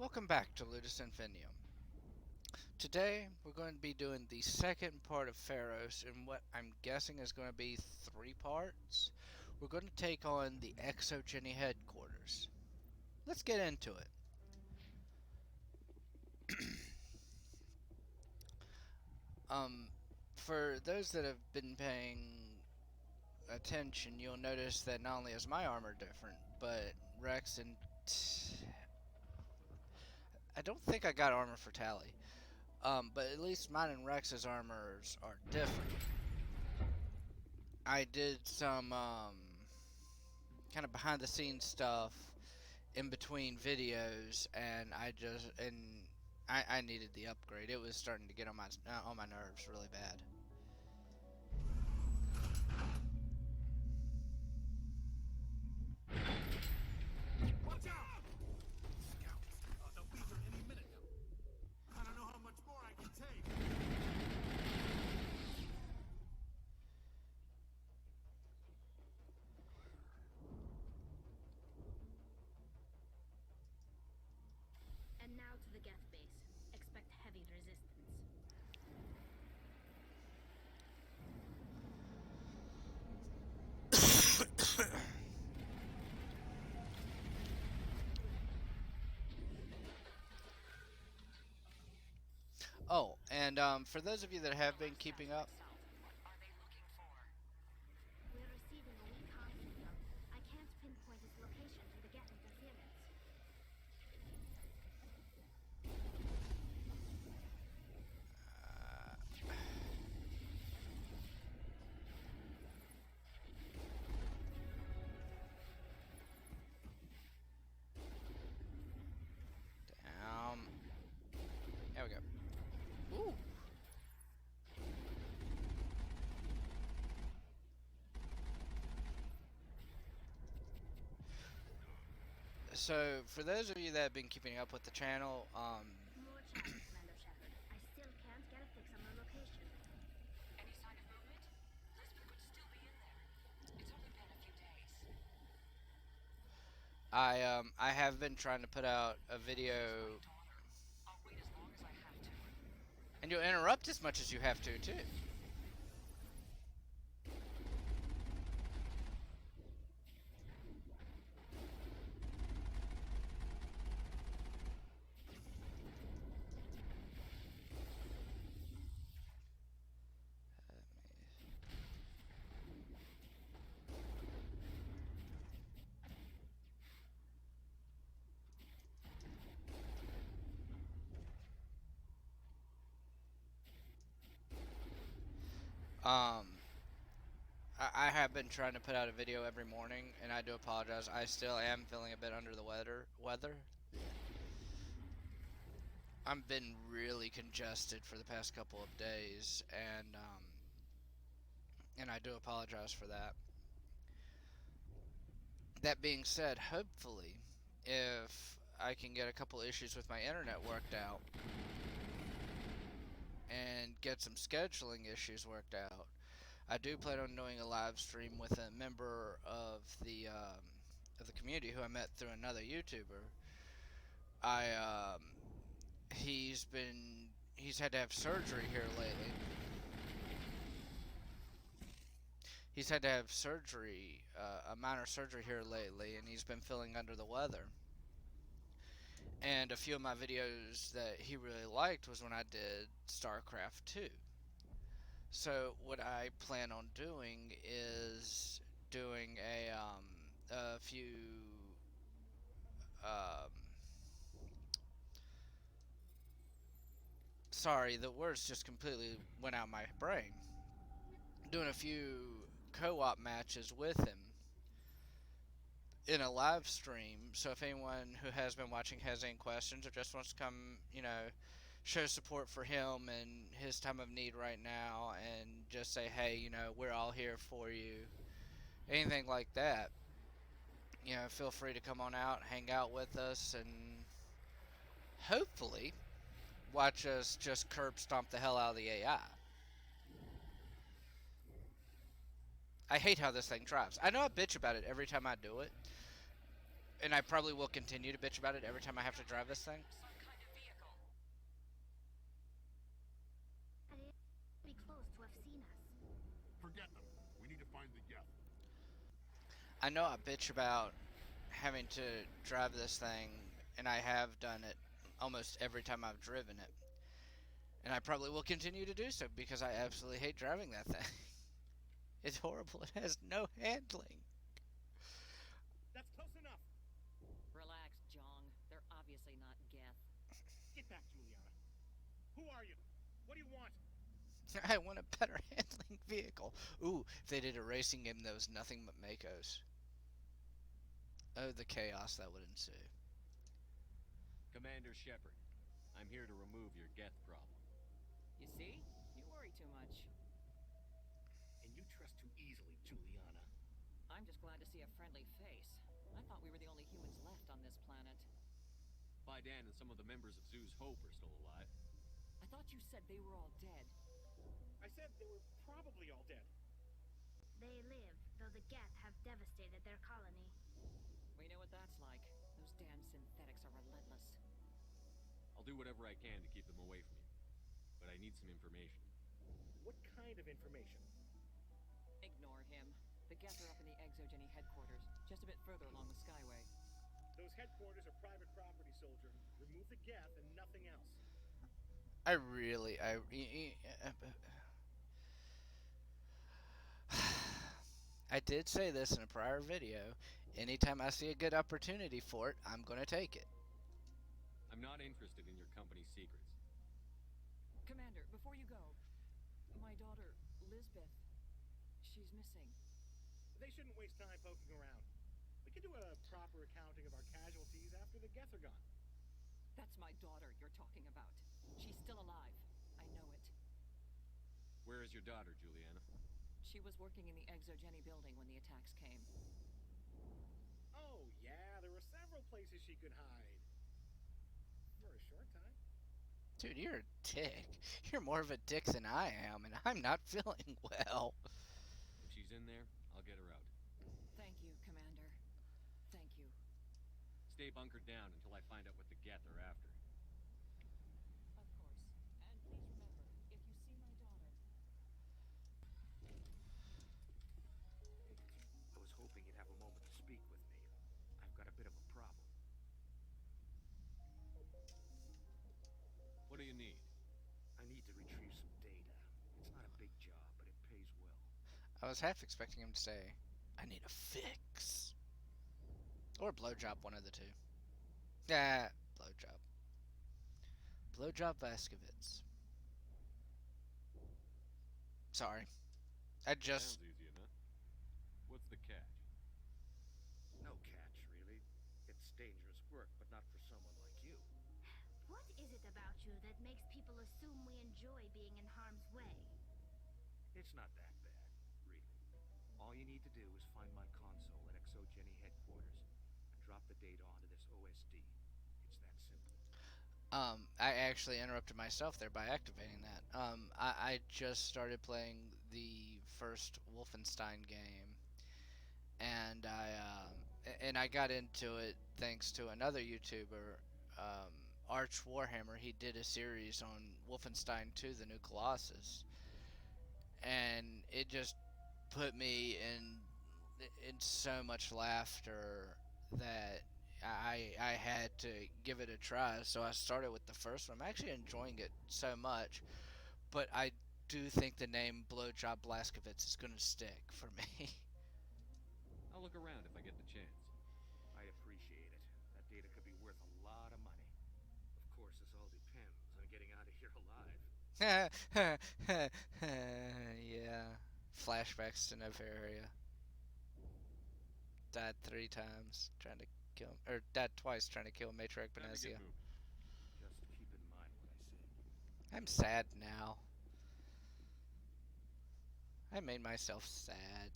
Welcome back to Ludus Infinium. Today we're going to be doing the second part of Pharos in what I'm guessing is going to be 3 parts. We're going to take on the Exogeni headquarters. Let's get into it. um, for those that have been paying attention, you'll notice that not only is my armor different, but Rex and I don't think I got armor for Tally. But at least mine and Rex's armors are different. I did some kind of behind the scenes stuff in between videos, and I needed the upgrade. It was starting to get on my nerves really bad. Watch out! Scouts. They'll be here any minute now. I don't know how much more I can take. And now to the geth base. Expect heavy resistance. Oh, and for those of you that have been keeping up, We're receiving a weak comm signal. I can't pinpoint its location to the geth interference. there we go. Ooh. So, for those of you that have been keeping up with the channel, More challenge, Commander Shepard. I still can't get a fix on the location. Any sign of movement? Lisbon could still be in there. It's only been a few days. I have been trying to put out a video, I'll wait as long as I have to. and you'll interrupt as much as you have to too. Um, I have been trying to put out a video every morning, and I do apologize. I still am feeling a bit under the weather. I've been really congested for the past couple of days, and I do apologize for that. That being said, hopefully, if I can get a couple issues with my internet worked out and get some scheduling issues worked out, I do plan on doing a live stream with a member of the community who I met through another YouTuber. I he's had to have surgery here lately. He's had to have surgery, a minor surgery here lately, and he's been feeling under the weather. And a few of my videos that he really liked was when I did StarCraft 2. So what I plan on doing is doing a few um, sorry, the words just completely went out my brain. Doing a few co-op matches with him in a live stream. So if anyone who has been watching has any questions or just wants to come, show support for him and his time of need right now, and just say, hey, we're all here for you, anything like that, feel free to come on out, hang out with us, and hopefully watch us just curb stomp the hell out of the AI. I hate how this thing drives. I know I bitch about it every time I do it, and I probably will continue to bitch about it every time I have to drive this thing. Some kind of vehicle. They be close to have seen us. Forget them. We need to find the geth. I know I bitch about having to drive this thing, and I have done it almost every time I've driven it. And I probably will continue to do so because I absolutely hate driving that thing. It's horrible. It has no handling. That's close enough. Relax, Jong. They're obviously not geth. Get back, Juliana. Who are you? What do you want? I want a better handling vehicle. Ooh, if they did a racing game that was nothing but Makos. Oh, the chaos that would ensue. Commander Shepard, I'm here to remove your geth problem. You see? You worry too much. And you trust too easily, Juliana. I'm just glad to see a friendly face. I thought we were the only humans left on this planet. Bidan and some of the members of Zoo's Hope are still alive. I thought you said they were all dead. I said they were probably all dead. They live, though the geth have devastated their colony. We know what that's like. Those damn synthetics are relentless. I'll do whatever I can to keep them away from you. But I need some information. What kind of information? Ignore him. The geth are up in the Exogeni headquarters, just a bit further along the Skyway. Those headquarters are private property, soldier. Remove the geth and nothing else. I did say this in a prior video. Anytime I see a good opportunity for it, I'm going to take it. I'm not interested in your company's secrets. Commander, before you go, my daughter, Lisbeth, she's missing. They shouldn't waste time poking around. We can do a proper accounting of our casualties after the geth are gone. That's my daughter you're talking about. She's still alive. I know it. Where is your daughter, Juliana? She was working in the Exogeni building when the attacks came. Oh, yeah, there were several places she could hide. For a short time. Dude, you're a dick. You're more of a dick than I am, and I'm not feeling well. If she's in there, I'll get her out. Thank you, Commander. Thank you. Stay bunkered down until I find out what the geth are after. Of course. And please remember, if you see my daughter... I was hoping you'd have a moment to speak with me. I've got a bit of a problem. What do you need? I need to retrieve some data. It's not a big job, but it pays well. I was half expecting him to say, I need a fix. Or a blowjob, one of the two. Yeah, blowjob. Blowjob Vaskovitz. Sorry. I just... Sounds easy enough. What's the catch? No catch, really. It's dangerous work, but not for someone like you. What is it about you that makes people assume we enjoy being in harm's way? It's not that bad, really. All you need to do is find my console at Exogeni headquarters and drop the data onto this OSD. It's that simple. I actually interrupted myself there by activating that. I just started playing the first Wolfenstein game, and I got into it thanks to another YouTuber, Arch Warhammer. He did a series on Wolfenstein 2: The New Colossus, and it just put me in so much laughter that I had to give it a try. So I started with the first one. I'm actually enjoying it so much, but I do think the name Blowjob Blaskovitz is going to stick for me. I'll look around if I get the chance. I appreciate it. That data could be worth a lot of money. Of course, this all depends on getting out of here alive. Yeah. Flashbacks to Nevaria. Died 3 times trying to kill him, or died twice trying to kill Matriarch Time to Benezia. get moving. Just keep in mind what I said. I'm sad now. I made myself sad.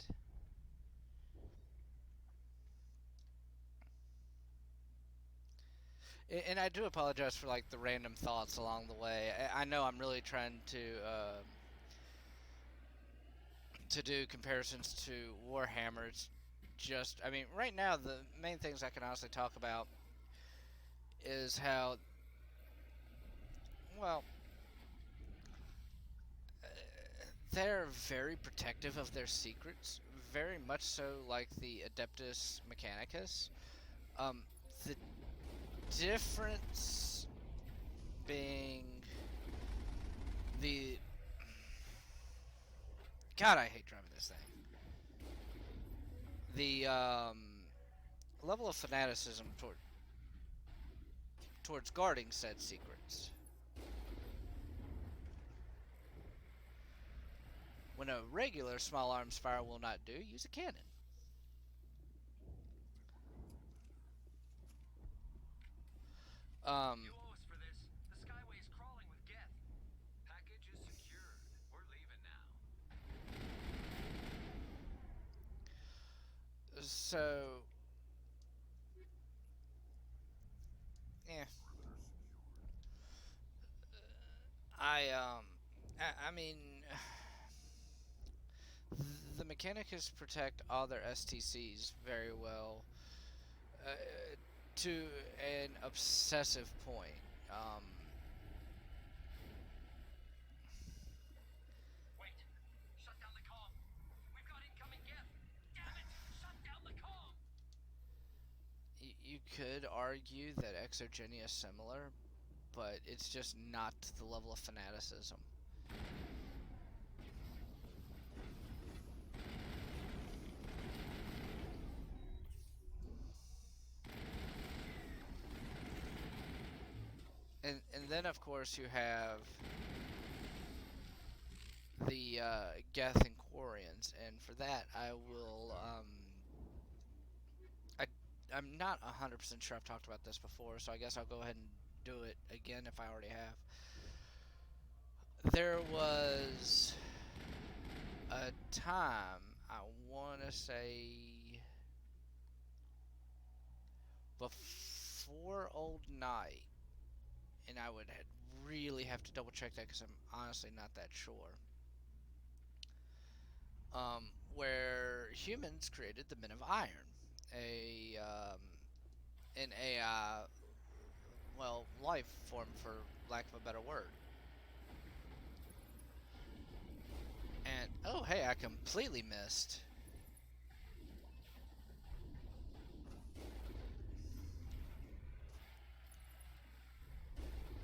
And I do apologize for like the random thoughts along the way. I know I'm really trying to do comparisons to Warhammer. just, I mean, right now the main things I can honestly talk about is how, well, they're very protective of their secrets, very much so like the Adeptus Mechanicus. The difference being the, God, I hate driving this thing. The level of fanaticism towards guarding said secrets. When a regular small arms fire will not do, use a cannon. You owe us for this. The Skyway's crawling with geth. Package is secured. We're leaving now. So, yeah, I mean, the Mechanicus protect all their STCs very well, uh, to an obsessive point. Wait. Shut down the comm. We've got incoming geth. Damn it. Shut down the comm. You could argue that Exogeni is similar, but it's just not to the level of fanaticism. And then of course you have the Geth and Quarians, and for that I will I'm not 100% sure I've talked about this before, so I guess I'll go ahead and do it again if I already have. There was a time, I want to say before Old Night, and I would really have to double check that because I'm honestly not that sure. Where humans created the Men of Iron, a an AI, well, life form for lack of a better word. And oh hey, I completely missed.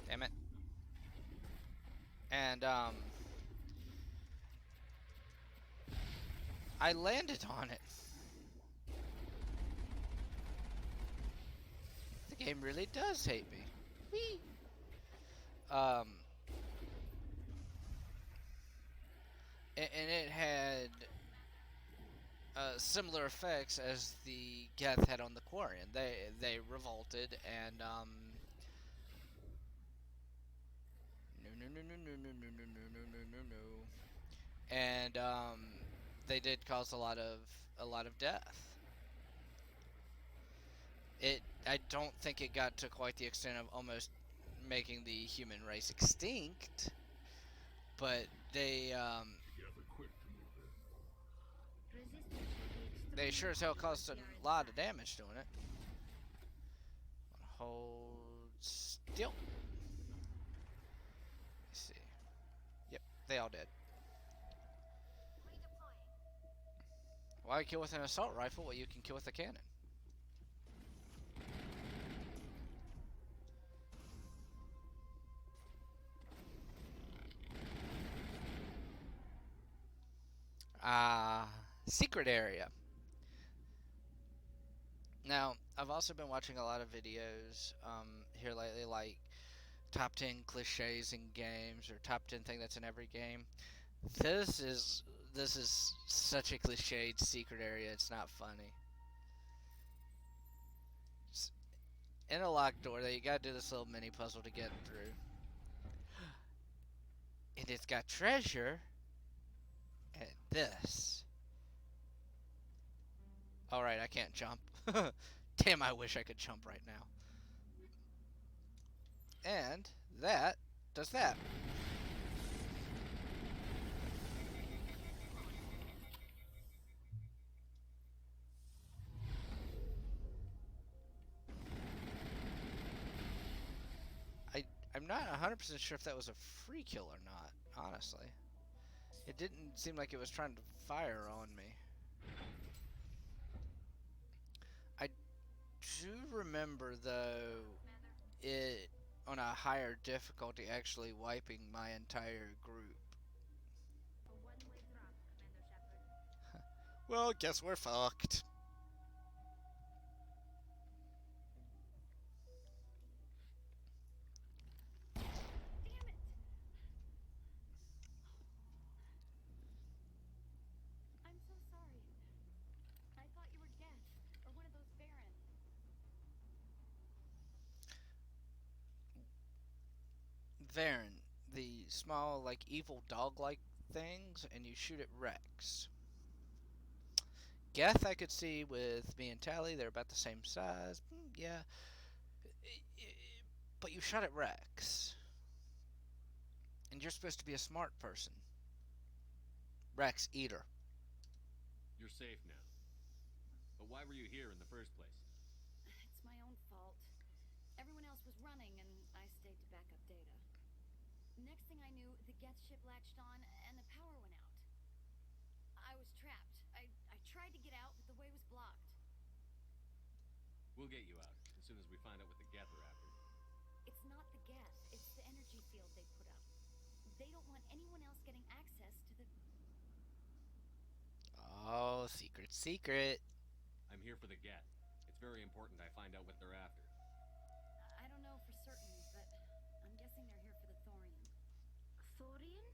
Damn it. And I landed on it. The game really does hate me. Whee! Um, and it had similar effects as the Geth had on the Quarian. They revolted and no, and they did cause a lot of death. I don't think it got to quite the extent of almost making the human race extinct, but Resistance will be they sure as hell extremely caused a high here in lot of San. damage doing it. Hold still. Let's see. Yep, they all dead. Why kill with an assault rifle what you can kill with a cannon? Secret area. Now, I've also been watching a lot of videos here lately, like top 10 cliches in games or top 10 thing that's in every game. This is this is such a cliched secret area. It's not funny. It's in a locked door that you gotta do this little mini puzzle to get through, and it's got treasure. And this. All right, I can't jump. Damn, I wish I could jump right now. And that does that. not 100% sure if that was a free kill or not, honestly. It didn't seem like it was trying to fire on me. I do remember, though, it on a higher difficulty actually wiping my entire group. A one-way drop, Commander Shepard. Well, guess we're fucked. Damn it! I'm so sorry. I thought you were geth, or one of those barons. Varen, the small, like, evil dog-like things, and you shoot at Rex. Geth, I could see with me and Tally, they're about the same size. Yeah. But you shot at Rex. And you're supposed to be a smart person. Rex, eater. You're safe now. But why were you here in the first place? It's my own fault. Everyone else was running, and I stayed to back up data. Next thing I knew, the geth ship latched on, and the power went out. I was trapped. I tried to get out, but the way was blocked. We'll get you out as soon as we find out what the geth are after. It's not the geth, it's the energy field they put up. They don't want anyone else getting access to the... Oh, secret, secret. I'm here for the geth. It's very important I find out what they're after. I don't know for certain, but I'm guessing they're here for the thorium. Thorium?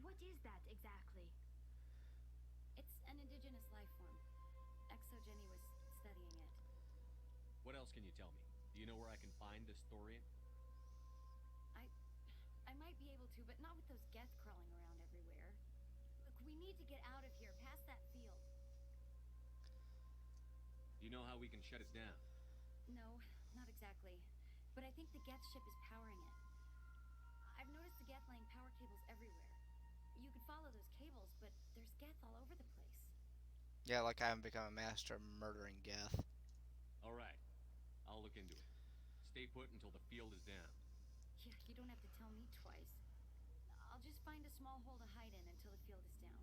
What is that exactly? It's an indigenous life form. Exogeni was studying it. What else can you tell me? Do you know where I can find this thorium? I might be able to, but not with those geth crawling around everywhere. Look, we need to get out of here, past that field. Do you know how we can shut it down? No, not exactly. But I think the geth ship is powering it. I've noticed the geth laying power cables everywhere. You could follow those cables, but there's geth all over the place. Yeah, like I haven't become a master of murdering Geth. Alright. I'll look into it. Stay put until the field is down. Yeah, you don't have to tell me twice. I'll just find a small hole to hide in until the field is down.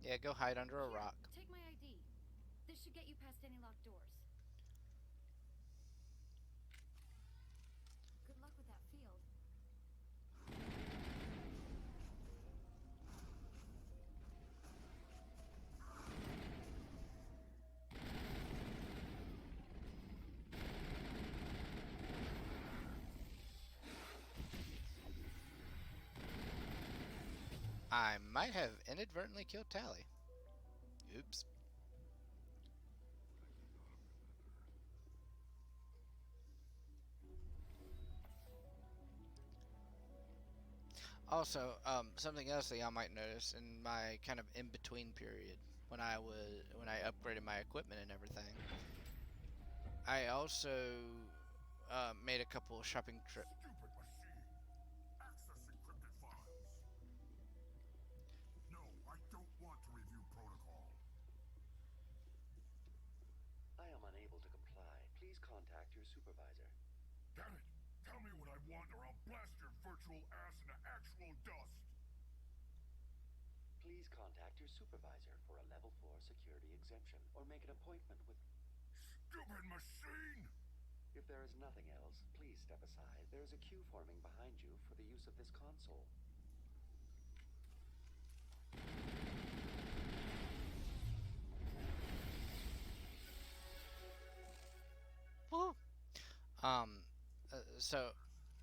Yeah, go hide under a Here, rock. Take my ID. This should get you past any locked doors. Good luck with that field. I might have inadvertently killed Tally. Oops. Also, something else that y'all might notice in my kind of in-between period when I upgraded my equipment and everything, I also made a couple of shopping trips. Stupid machine! Access encrypted files. No, I don't want to review protocol. I am unable to comply. Please contact your supervisor. Damn it! Tell me what I want or I'll blast your virtual ass into actual dust! Please contact your supervisor for a level 4 security exemption or make an appointment with... Stupid machine! If there is nothing else, please step aside. There is a queue forming behind you for the use of this console. Woo. So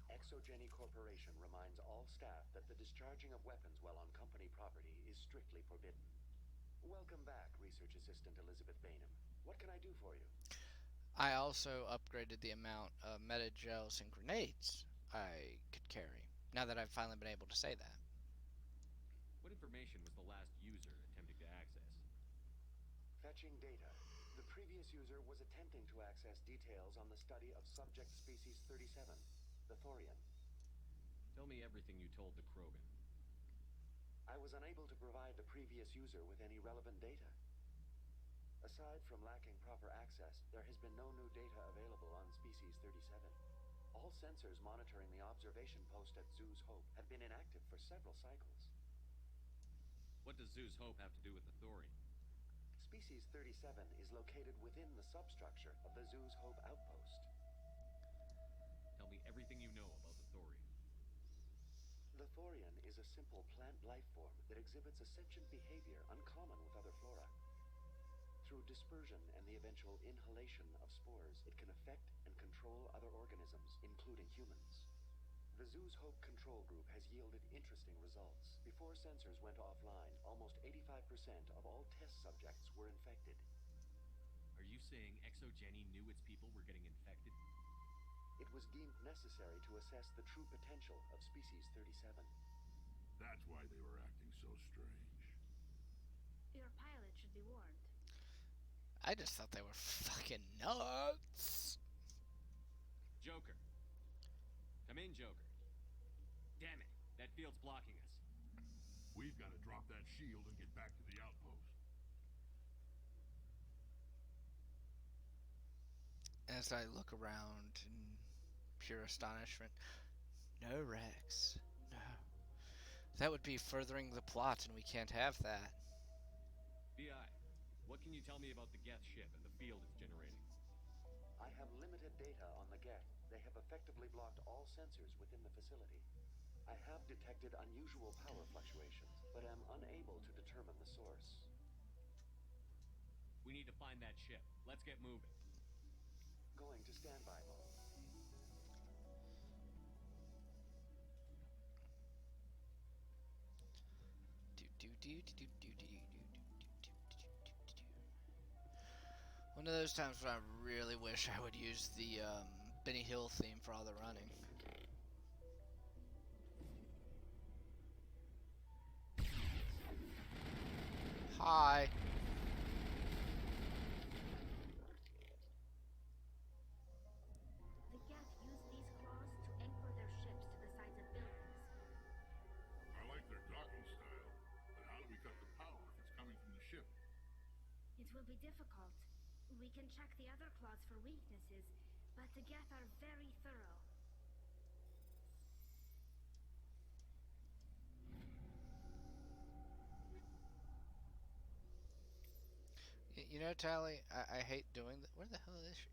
Exogeni Corporation reminds all staff that the discharging of weapons while on company property is strictly forbidden. Welcome back, Research Assistant Elizabeth Bainham. What can I do for you? I also upgraded the amount of metagels and grenades I could carry, now that I've finally been able to say that. What information was the last user attempting to access? Fetching data. The previous user was attempting to access details on the study of subject species 37, the thorium. Tell me everything you told the Krogan. I was unable to provide the previous user with any relevant data. Aside from lacking proper access, there has been no new data available on species 37. All sensors monitoring the observation post at Zoo's Hope have been inactive for several cycles. What does Zeus Hope have to do with the thorium? Species 37 is located within the substructure of the Zoo's Hope outpost. Tell me everything you know about the thorium. The thorian is a simple plant life form that exhibits a sentient behavior uncommon with other flora. Through dispersion and the eventual inhalation of spores, it can affect and control other organisms, including humans. The Zoo's Hope control group has yielded interesting results. Before sensors went offline, almost 85% of all test subjects were infected. Are you saying Exogeni knew its people were getting infected? It was deemed necessary to assess the true potential of Species 37. That's why they were acting so strange. Your pilot should be warned. I just thought they were fucking nuts. Joker. Come in, Joker. Damn it, that field's blocking us. We've got to drop that shield and get back to the outpost. As I look around in pure astonishment, no Rex, no. That would be furthering the plot, and we can't have that. BI, what can you tell me about the geth ship and the field it's generating? I have limited data on the geth. They have effectively blocked all sensors within the facility. I have detected unusual power fluctuations, but am unable to determine the source. We need to find that ship. Let's get moving. Going to standby mode. One of those times when I really wish I would use the Benny Hill theme for all the running. Hi. The geth use these claws to anchor their ships to the sides of buildings. I like their docking style, but how do we cut the power if it's coming from the ship? It will be difficult. We can check the other claws for weaknesses, but the geth are very thorough. You know, Tally, I hate doing that. Where the hell is she?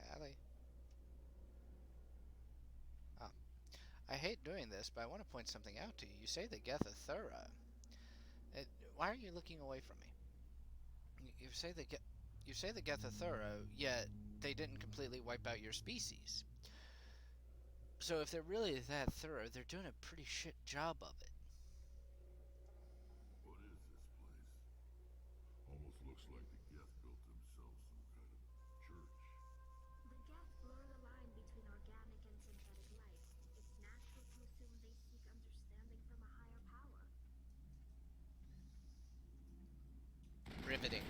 Tally. Oh. I hate doing this, but I want to point something out to you. You say the geth are thorough. Why are you looking away from me? You say the geth are thorough, yet they didn't completely wipe out your species. So if they're really that thorough, they're doing a pretty shit job of it. What is this place? Almost looks like the geth built themselves some kind of church. The geth blur the line between organic and synthetic life. It's natural to assume they seek understanding from a higher power. Riveting.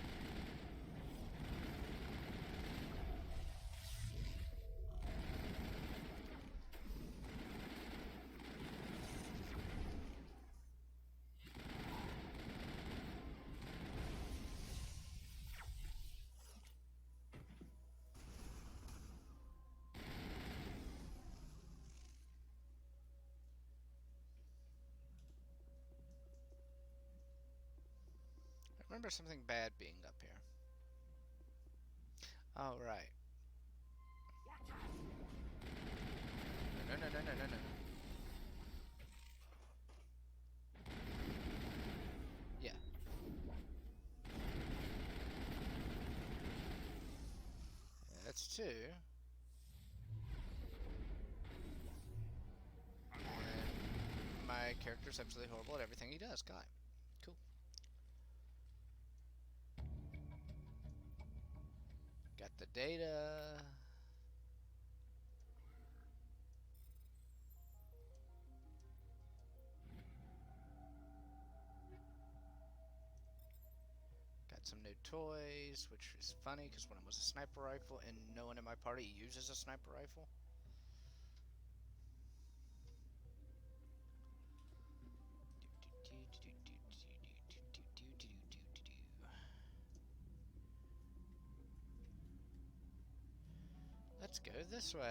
I remember something bad being up here. Oh, right. No, no, no, no, no, no. Yeah. That's two. And my character's absolutely horrible at everything he does. Got it. Cool. Got the data. Got some new toys, which is funny because one of them was a sniper rifle, and no one in my party uses a sniper rifle. go this way.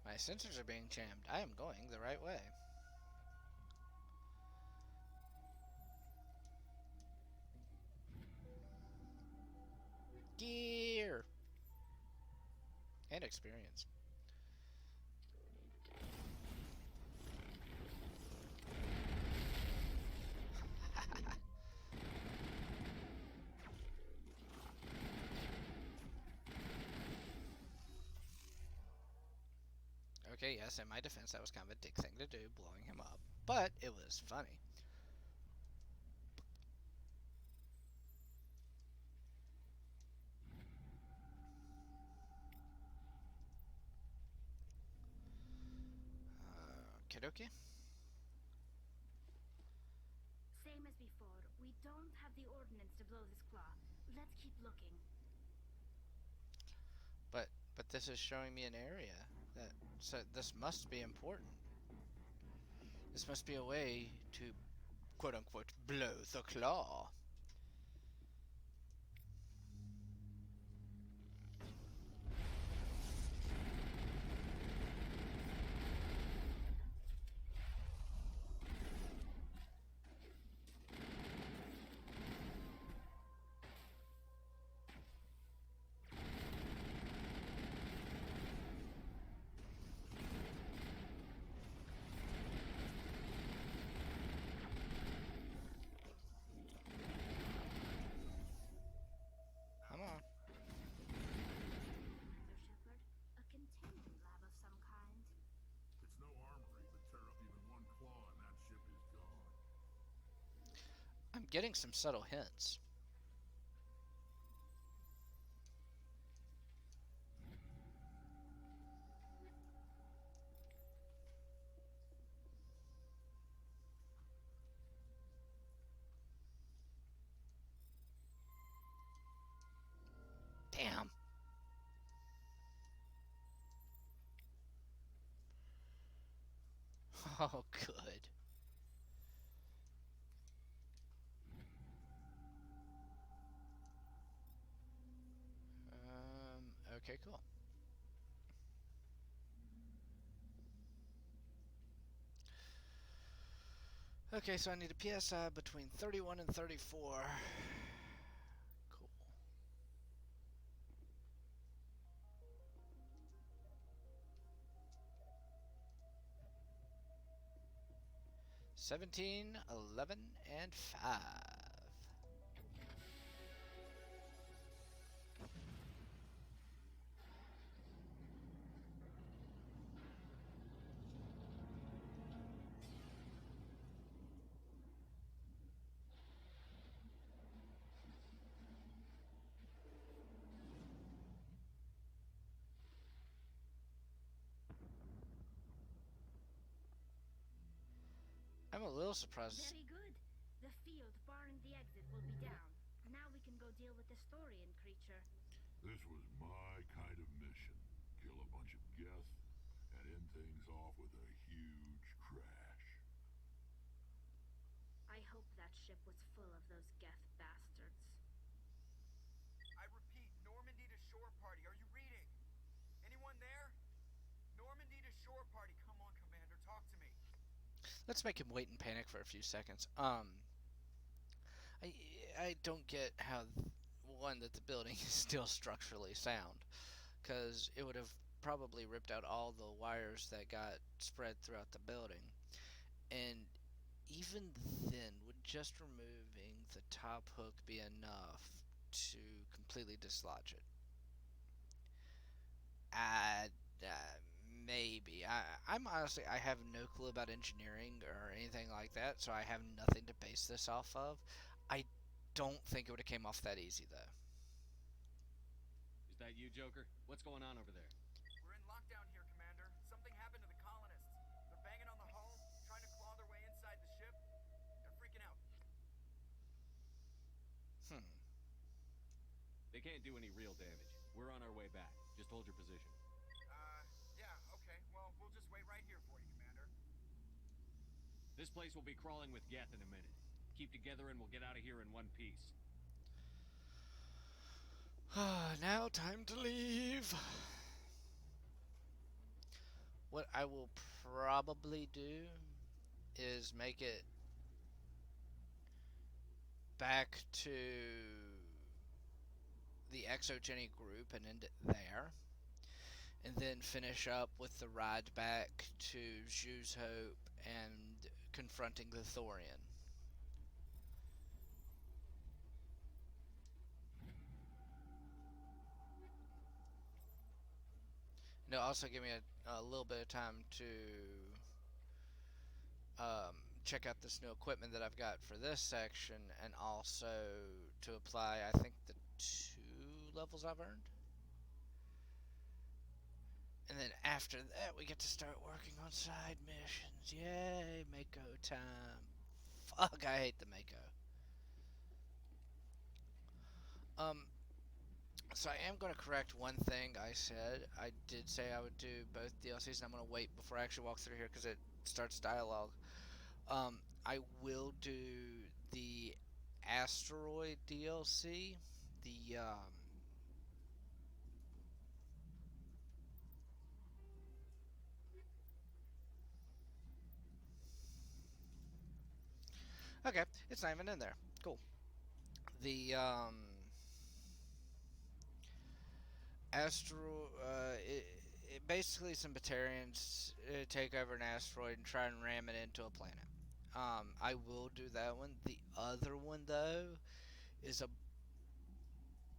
My sensors are being jammed. I am going the right way. Gear! And experience. Okay, yes, in my defense, that was kind of a dick thing to do, blowing him up. But it was funny. Kidoki? Same as before. We don't have the ordnance to blow this claw. Let's keep looking. But this is showing me an area that so this must be important. This must be a way to quote unquote blow the claw. Come on. Commander Shepard, a containment lab of some kind. It's no armory, but tear up even one claw and that ship is gone. I'm getting some subtle hints. Damn. Oh, good. Okay, cool. Okay, so I need a PSI between 31 and 34. Cool. 17, 11, and 5. I'm a little surprised. Very good. The field barring the exit will be down. Now we can go deal with the Storian creature. This was my kind of mission. Kill a bunch of geth and end things off with a huge crash. I hope that ship was full of those geth bastards. I repeat, Normandy to shore party. Are you reading? Anyone there? Normandy to shore party. Come on, Commander. Talk to me. Let's make him wait and panic for a few seconds. I don't get how one that the building is still structurally sound, because it would have probably ripped out all the wires that got spread throughout the building, and even then, would just removing the top hook be enough to completely dislodge it? Maybe. I'm honestly, I have no clue about engineering or anything like that, so I have nothing to base this off of. I don't think it would have came off that easy, though. Is that you, Joker? What's going on over there? We're in lockdown here, Commander. Something happened to the colonists. They're banging on the hull, trying to claw their way inside the ship. They're freaking out. They can't do any real damage. We're on our way back. Just hold your position. Yeah, okay. Well, we'll just wait right here for you, Commander. This place will be crawling with geth in a minute. Keep together and we'll get out of here in one piece. Now, time to leave. What I will probably do is make it back to the Exogeni group and end it there. And then finish up with the ride back to Zhu's Hope and confronting the Thorian. And it'll also give me a little bit of time to check out this new equipment that I've got for this section, and also to apply, I think, the 2 levels I've earned. And then after that, we get to start working on side missions. Yay, Mako time. Fuck, I hate the Mako. So I am going to correct one thing I said. I did say I would do both DLCs, and I'm going to wait before I actually walk through here because it starts dialogue. I will do the asteroid DLC. The okay, it's not even in there. Cool. The basically some Batarians take over an asteroid and try and ram it into a planet. I will do that one. The other one though is a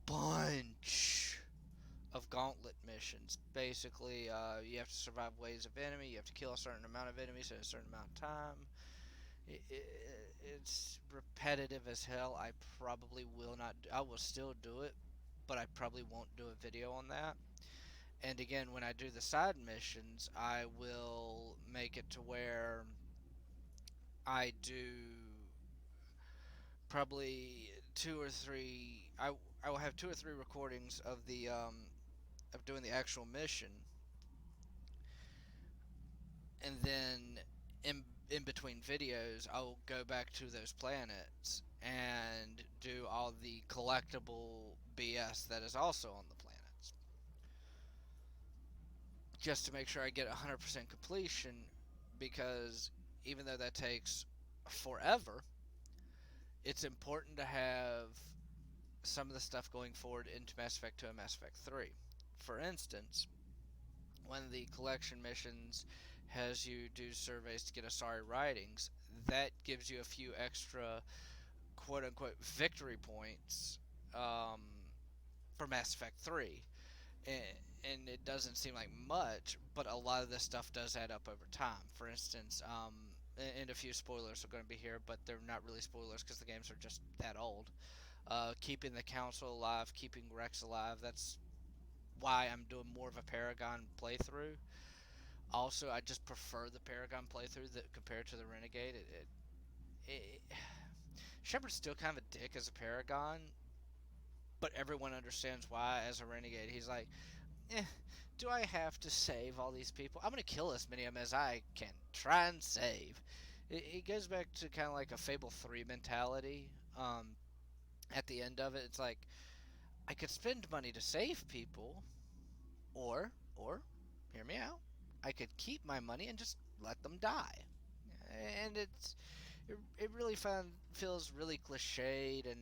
bunch of gauntlet missions. Basically, you have to survive waves of enemy. You have to kill a certain amount of enemies in a certain amount of time. It's repetitive as hell. I probably will not. I will still do it, but I probably won't do a video on that. And again, when I do the side missions, I will make it to where I do probably 2 or 3. I will have 2 or 3 recordings of the of doing the actual mission, and then in between videos, I'll go back to those planets and do all the collectible BS that is also on the planets, just to make sure I get 100% completion. Because even though that takes forever, it's important to have some of the stuff going forward into Mass Effect 2 and Mass Effect 3. For instance, one of the collection missions has you do surveys to get Asari writings. That gives you a few extra quote unquote victory points for Mass Effect 3. And it doesn't seem like much, but a lot of this stuff does add up over time. For instance, and a few spoilers are going to be here, but they're not really spoilers because the games are just that old. Keeping the Council alive, keeping Rex alive, that's why I'm doing more of a Paragon playthrough. Also, I just prefer the Paragon playthrough compared to the Renegade. Shepard's still kind of a dick as a Paragon, but everyone understands why as a Renegade. He's like, do I have to save all these people? I'm going to kill as many of them as I can. Try and save. It goes back to kind of like a Fable 3 mentality. At the end of it, it's like, I could spend money to save people, or, hear me out, I could keep my money and just let them die. And it really feels really cliched and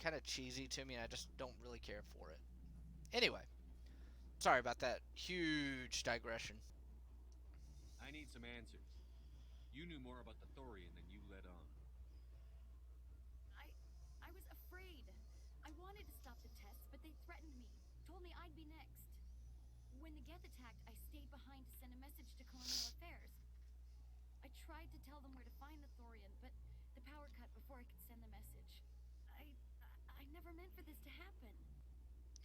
kind of cheesy to me, and I just don't really care for it. Anyway, sorry about that huge digression. I need some answers. You knew more about the Thorian than you let on. I was afraid. I wanted to stop the tests, but they threatened me. Told me I'd be next. When the Geth attacked, I stayed behind to send a message to Colonial Affairs. I tried to tell them where to find the Thorian, but the power cut before I could send the message. I never meant for this to happen.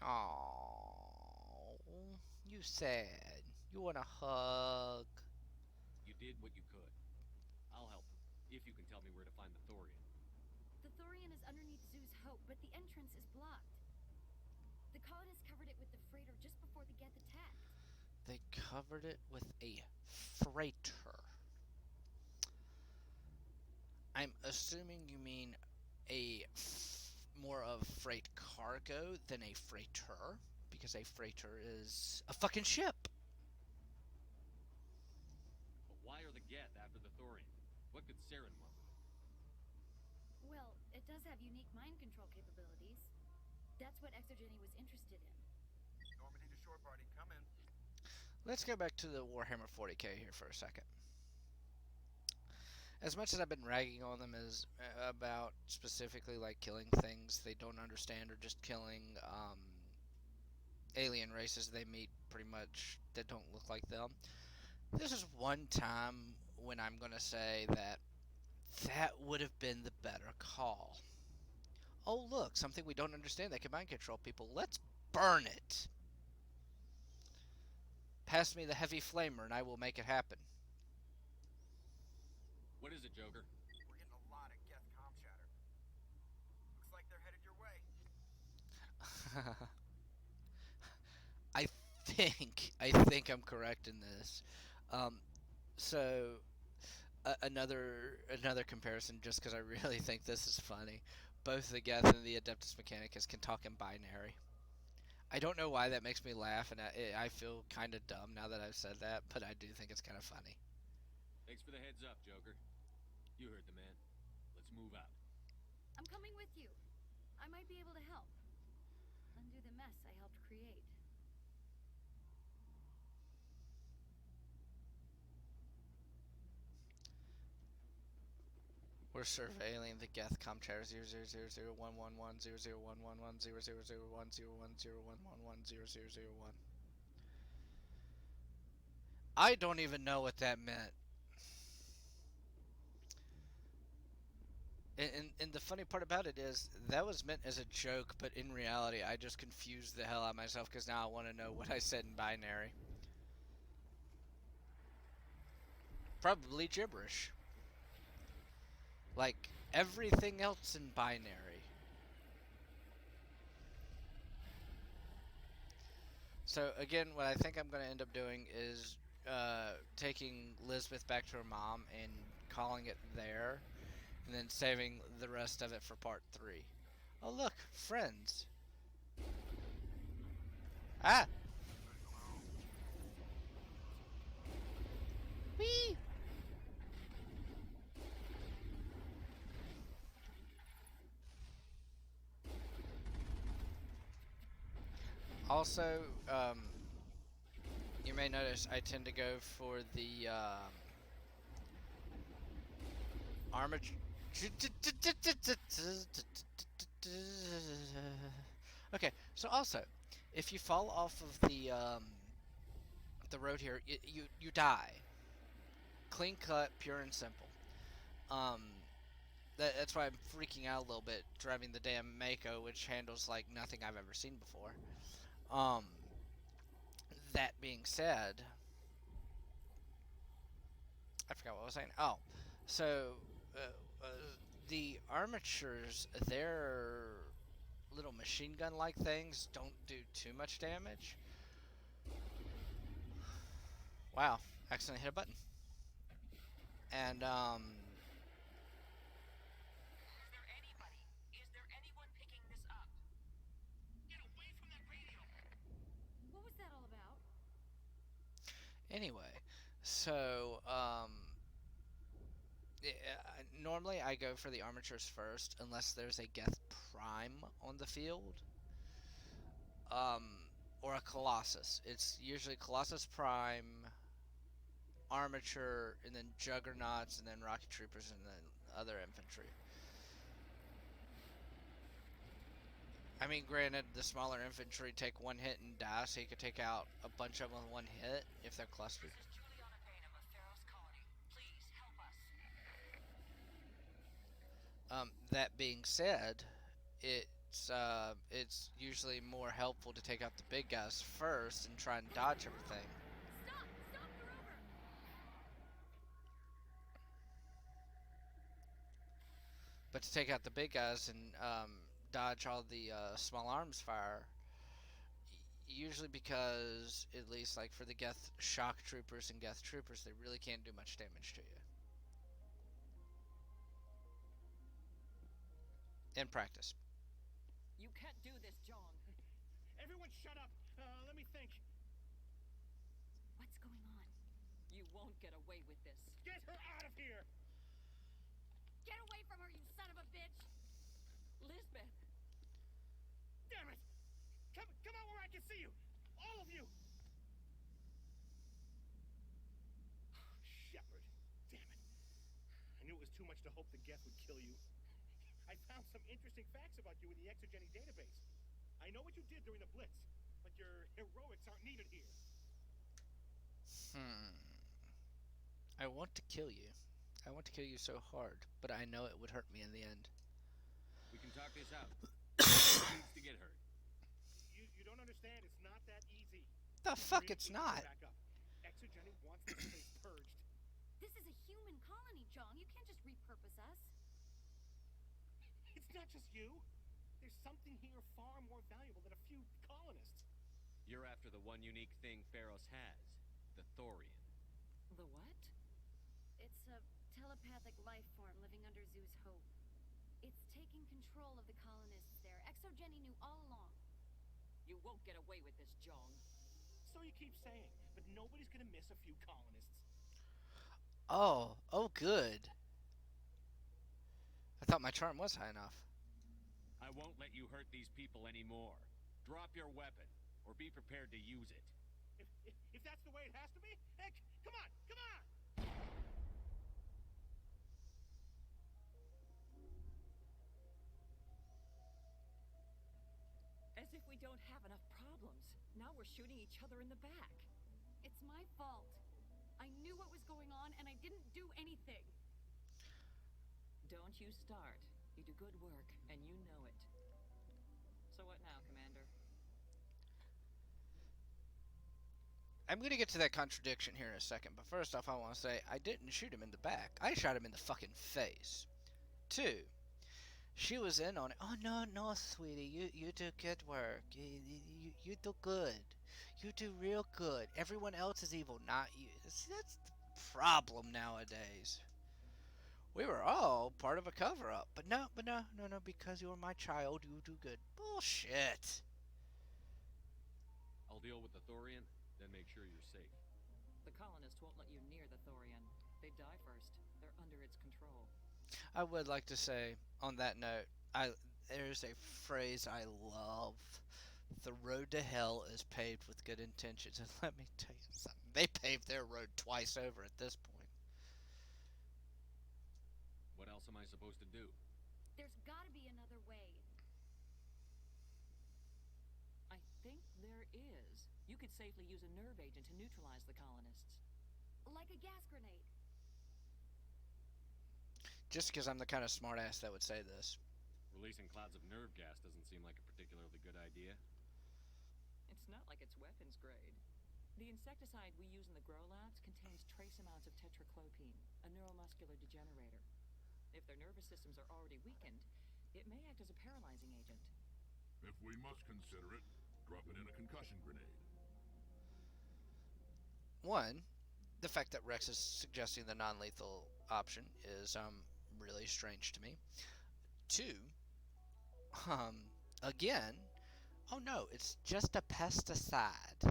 Aww, you sad. You want a hug? You did what you could. I'll help them, if you can tell me where to find the Thorian. The Thorian is underneath Zhu's Hope, but the entrance is blocked. The colonists covered it with the freighter just before the Geth attacked. They covered it with a freighter. I'm assuming you mean more of freight cargo than a freighter, because a freighter is a fucking ship. But why are the Geth after the Thorium? What could Saren want with it? Well, it does have unique mind control capabilities. That's what Exogeni was interested in. Normandy to shore party, come in. Let's go back to the Warhammer 40k here for a second. As much as I've been ragging on them as about specifically like killing things they don't understand or just killing alien races they meet pretty much that don't look like them, this is one time when I'm going to say that that would have been the better call. Oh, look, something we don't understand that can mind control people. Let's burn it. Pass me the heavy flamer and I will make it happen. What is it, Joker? We're getting a lot of geth comm chatter. Looks like they're headed your way. I think I'm correct in this. Um, so another comparison, just because I really think this is funny. Both the Geth and the Adeptus Mechanicus can talk in binary. I don't know why that makes me laugh, and I feel kind of dumb now that I've said that, but I do think it's kind of funny. Thanks for the heads up, Joker. You heard the man. Let's move out. I'm coming with you. I might be able to help. Undo the mess I helped create. We're surveilling the Geth Comchair 000111001110001010110011. I don't even know what that meant. And the funny part about it is that was meant as a joke, but in reality, I just confused the hell out of myself because now I want to know what I said in binary. Probably gibberish. Like everything else in binary. So again, what I think I'm going to end up doing is taking Lisbeth back to her mom and calling it there, and then saving the rest of it for part 3. Oh look, friends. Ah! Whee! Also, you may notice I tend to go for the armature. Okay, so also, if you fall off of the road here, you die. Clean cut, pure and simple. Um, that's why I'm freaking out a little bit driving the damn Mako, which handles like nothing I've ever seen before. Um, that being said, I forgot what I was saying. Oh, so the armatures, their little machine gun like things don't do too much damage. Wow, accidentally hit a button. And Is there anyone picking this up? Get away from that radio! What was that all about? anyway, so normally I go for the armatures first unless there's a Geth Prime on the field. Or a Colossus. It's usually Colossus Prime, Armature, and then Juggernauts, and then Rocket Troopers, and then other infantry. I mean, granted, the smaller infantry take one hit and die, so you could take out a bunch of them with one hit if they're clustered. This is Juliana Bainham of Pharaoh's Colony. Please help us. That being said, it's usually more helpful to take out the big guys first and try and dodge everything. Stop! Stop! You're over! But to take out the big guys and dodge all the small arms fire, usually because, at least like for the Geth Shock Troopers and Geth Troopers, they really can't do much damage to you. in practice. You can't do this, John. Everyone shut up. Let me think. What's going on? You won't get away with this. Get her out of here! Get away from her, you son of a bitch! Lisbeth! Damn it! Come out where I can see you! All of you! Shepard. Damn it. I knew it was too much to hope the geth would kill you. I found some interesting facts about you in the Exogeni database. I know what you did during the Blitz, but your heroics aren't needed here. I want to kill you. I want to kill you so hard, but I know it would hurt me in the end. We can talk this out. Who needs to get hurt? You don't understand. It's not that easy. The fuck it's not. Back up. Exogeni wants this place purged. This is a human colony, John. You can't just repurpose us. It's not just you. There's something here far more valuable than a few colonists. You're after the one unique thing Pharos has, the thorian. The what? It's a telepathic life form living under Zoo's hope. It's taking control of the colonists there. Exogeni knew all along. You won't get away with this, John. So you keep saying, but nobody's gonna miss a few colonists. Oh, good. I thought my charm was high enough. I won't let you hurt these people anymore. Drop your weapon, or be prepared to use it. If that's the way it has to be, heck, come on! As if we don't have enough problems. Now we're shooting each other in the back. It's my fault. I knew what was going on, and I didn't do anything. Don't you start. You do good work, and you know it. So what now, Commander? I'm going to get to that contradiction here in a second, but first off I want to say I didn't shoot him in the back. I shot him in the fucking face. 2. She was in on it. Oh, no, sweetie. You do good work. You do good. You do real good. Everyone else is evil, not you. See, that's the problem nowadays. We were all part of a cover-up. But no, because you were my child, you do good. Bullshit. I'll deal with the thorian, then make sure you're safe. The colonists won't let you near the thorian. They die first. They're under its control. I would like to say, on that note, there's a phrase I love. The road to hell is paved with good intentions. And let me tell you something. They paved their road twice over at this point. What else am I supposed to do? There's gotta be another way. I think there is. You could safely use a nerve agent to neutralize the colonists. Like a gas grenade. Just because I'm the kind of smartass that would say this. Releasing clouds of nerve gas doesn't seem like a particularly good idea. It's not like it's weapons grade. The insecticide we use in the grow labs contains trace amounts of tetraclopine, a neuromuscular degenerator. If their nervous systems are already weakened, it may act as a paralyzing agent. If we must consider it, drop it in a concussion grenade. 1, the fact that Rex is suggesting the non-lethal option is really strange to me. 2, again, oh no, it's just a pesticide.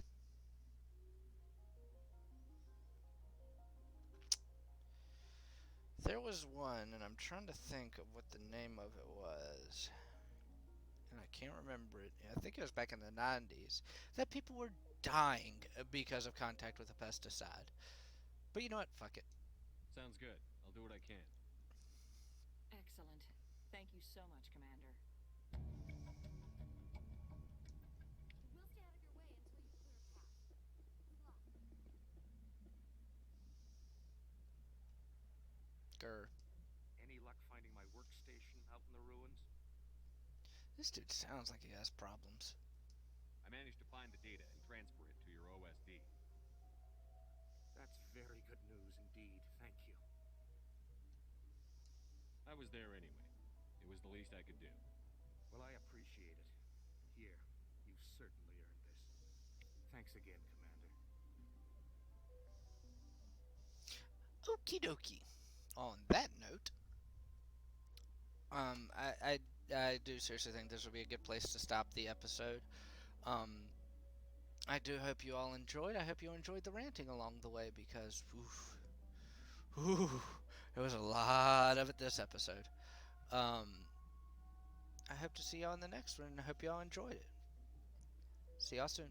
There was one, and I'm trying to think of what the name of it was. And I can't remember it. I think it was back in the 90s. That people were dying because of contact with a pesticide. But you know what? Fuck it. Sounds good. I'll do what I can. Excellent. Thank you so much, Commander. We'll stay out of your way until you clear a path. Good luck. Grr. Any luck finding my workstation out in the ruins? This dude sounds like he has problems. I managed to find the data and transfer it to your OSD. That's very good news indeed. Thank you. I was there anyway. It was the least I could do. Well, I appreciate it. Here, you've certainly earned this. Thanks again, Commander. Okie dokie. On that note, I do seriously think this will be a good place to stop the episode. Um, I do hope you all enjoyed. I hope you enjoyed the ranting along the way because, there was a lot of it this episode. I hope to see y'all in the next one, and I hope y'all enjoyed it. See y'all soon.